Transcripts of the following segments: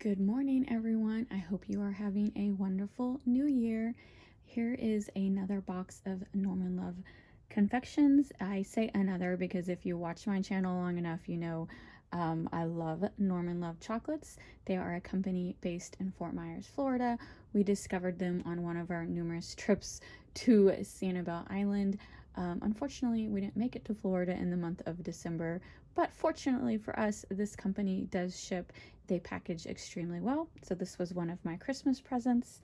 Good morning, everyone. I hope you are having a wonderful new year. Here is another box of Norman Love confections. I say another because if you watch my channel long enough, you know I love Norman Love chocolates. They are a company based in Fort Myers, Florida. We discovered them on one of our numerous trips to Sanibel Island. Unfortunately, we didn't make it to Florida in the month of December, but fortunately for us, this company does ship. They package extremely well. So this was one of my Christmas presents.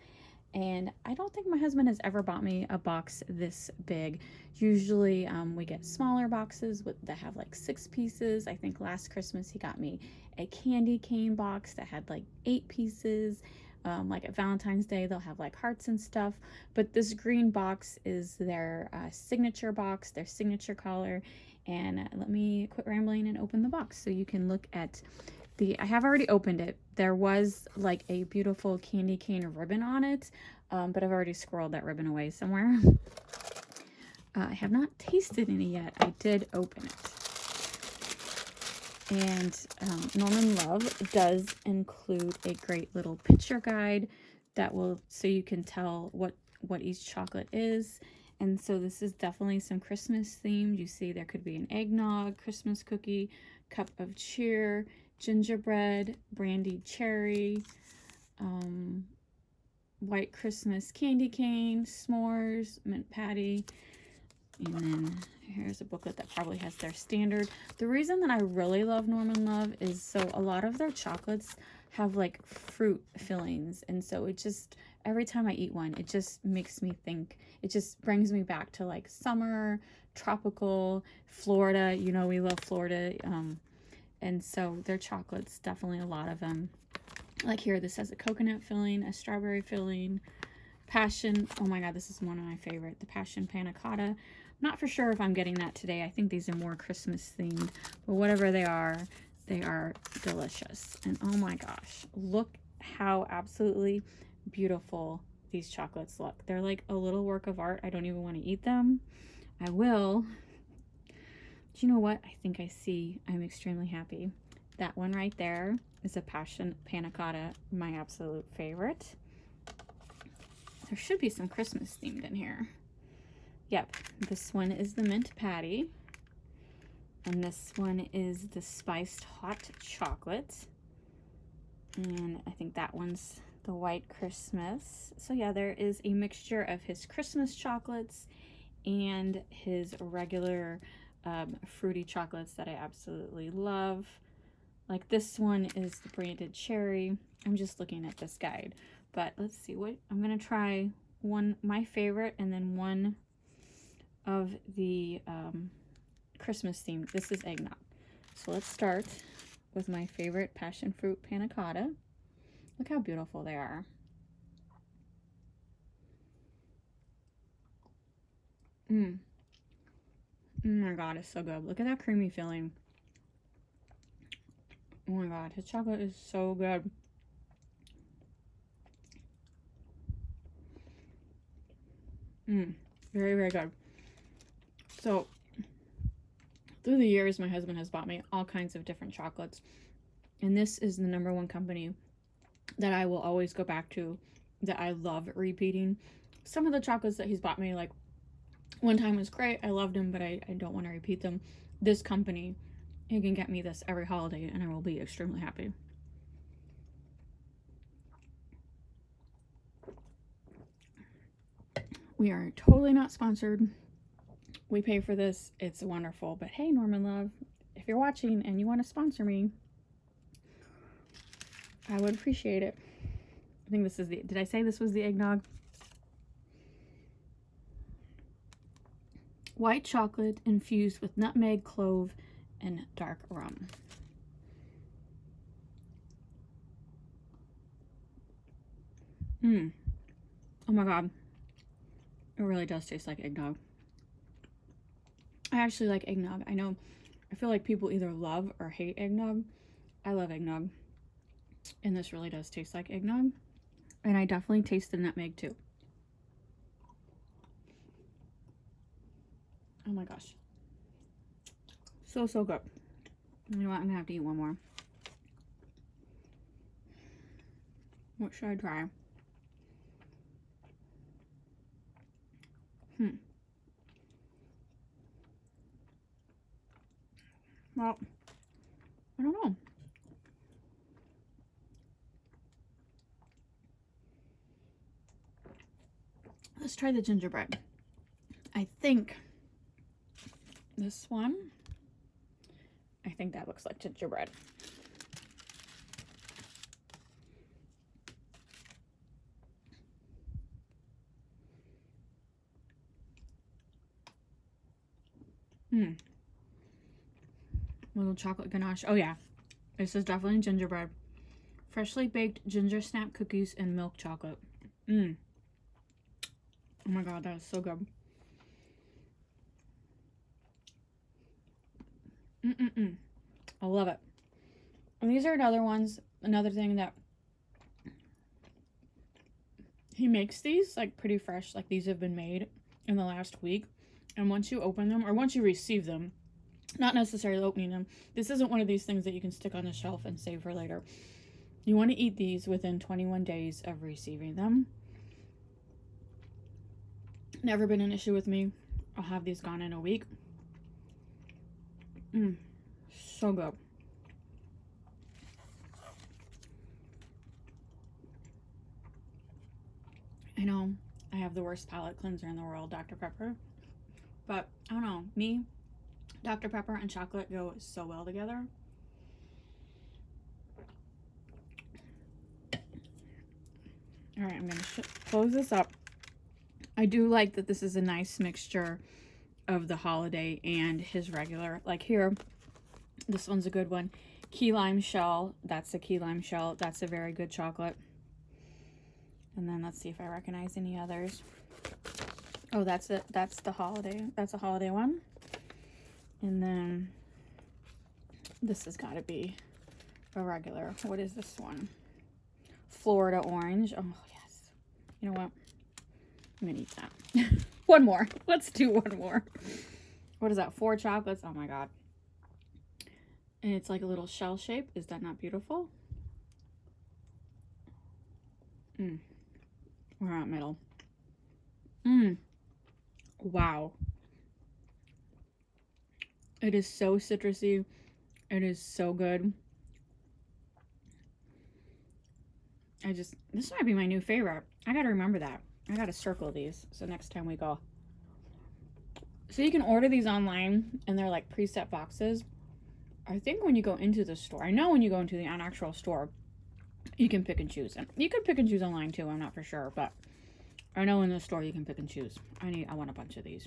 And I don't think my husband has ever bought me a box this big. Usually we get smaller boxes that have like 6 pieces. I think last Christmas he got me a candy cane box that had like 8 pieces. Like at Valentine's Day, they'll have like hearts and stuff. But this green box is their signature box, their signature color. And let me quit rambling and open the box so you can look at I have already opened it. There was like a beautiful candy cane ribbon on it, but I've already squirreled that ribbon away somewhere. I have not tasted any yet. I did open it. And Norman Love does include a great little picture guide that will, so you can tell what each chocolate is. And so this is definitely some Christmas themed. You see there could be an eggnog, Christmas cookie, cup of cheer, gingerbread, brandied cherry, white Christmas candy cane, s'mores, mint patty, and then here's a booklet that probably has their standard. The reason that I really love Norman Love is so a lot of their chocolates have like fruit fillings, and so it just, every time I eat one, it just makes me think, it just brings me back to like summer, tropical, Florida. You know, we love Florida. And so their chocolates, definitely a lot of them. Like here, this has a coconut filling, a strawberry filling, passion. Oh my God, this is one of my favorite, the passion panna cotta. Not for sure if I'm getting that today. I think these are more Christmas themed, but whatever they are delicious. And oh my gosh, look how absolutely beautiful these chocolates look. They're like a little work of art. I don't even want to eat them. I will. Do you know what? I think I see. I'm extremely happy. That one right there is a passion panna cotta, my absolute favorite. There should be some Christmas themed in here. Yep, this one is the mint patty. And this one is the spiced hot chocolate. And I think that one's the white Christmas. So yeah, there is a mixture of his Christmas chocolates and his regular fruity chocolates that I absolutely love. Like this one is the branded cherry. I'm just looking at this guide, but let's see what I'm gonna try. One, my favorite, and then one of the Christmas themed. This is eggnog. So let's start with my favorite passion fruit panna cotta. Look how beautiful they are. Oh my God, it's so good. Look at that creamy filling. Oh my God, his chocolate is so good. Very, very good. So through the years, my husband has bought me all kinds of different chocolates. And this is the #1 company that I will always go back to, that I love repeating. Some of the chocolates that he's bought me, like one time was great, I loved them, but I don't want to repeat them. This company, he can get me this every holiday and I will be extremely happy. We are totally not sponsored. We pay for this. It's wonderful. But hey, Norman Love, if you're watching and you want to sponsor me, I would appreciate it. I think this is the, did I say this was the eggnog? White chocolate infused with nutmeg, clove, and dark rum. Oh my God. It really does taste like eggnog. I actually like eggnog. I feel like people either love or hate eggnog. I love eggnog. And this really does taste like eggnog. And I definitely taste the nutmeg too. Oh my gosh. So good. You know what? I'm gonna have to eat one more. What should I try? Well, I don't know. Let's try the gingerbread. I think this one, I think that looks like gingerbread. Little chocolate ganache. Oh yeah, this is definitely gingerbread. Freshly baked ginger snap cookies and milk chocolate. Oh my god, that is so good. I love it. And these are another thing that he makes these like pretty fresh, like these have been made in the last week. And once you open them, or once you receive them, not necessarily opening them, this isn't one of these things that you can stick on the shelf and save for later. You want to eat these within 21 days of receiving them. Never been an issue with me. I'll have these gone in a week. So good. I know I have the worst palate cleanser in the world, Dr. Pepper. But I don't know, me, Dr. Pepper and chocolate go so well together. All right, I'm going to close this up. I do like that this is a nice mixture of the holiday and his regular. Like here, this one's a good one. Key lime shell. That's a key lime shell. That's a very good chocolate. And then let's see if I recognize any others. Oh, that's it. That's the holiday. That's a holiday one. And then this has got to be a regular. What is this one? Florida orange. Oh, yes. You know what? I'm going to eat that. One more. Let's do one more. What is that? 4 chocolates. Oh, my God. And it's like a little shell shape. Is that not beautiful? We're out middle. Wow. It is so citrusy. It is so good. This might be my new favorite. I gotta remember that. I gotta circle these so next time we go. So you can order these online and they're like preset boxes. I think when you go into the store, I know when you go into the actual store, you can pick and choose. And you could pick and choose online too, I'm not for sure, but I know in the store you can pick and choose. I want a bunch of these.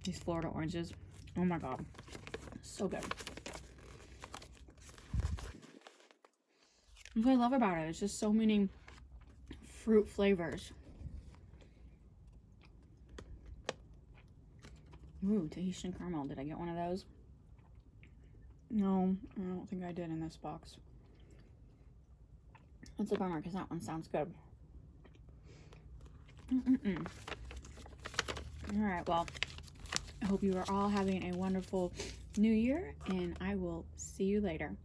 These Florida oranges. Oh my God. So good. What I love about it is just so many fruit flavors. Ooh, Tahitian caramel. Did I get one of those? No, I don't think I did in this box. That's a bummer because that one sounds good. Alright, well, I hope you are all having a wonderful new year, and I will see you later.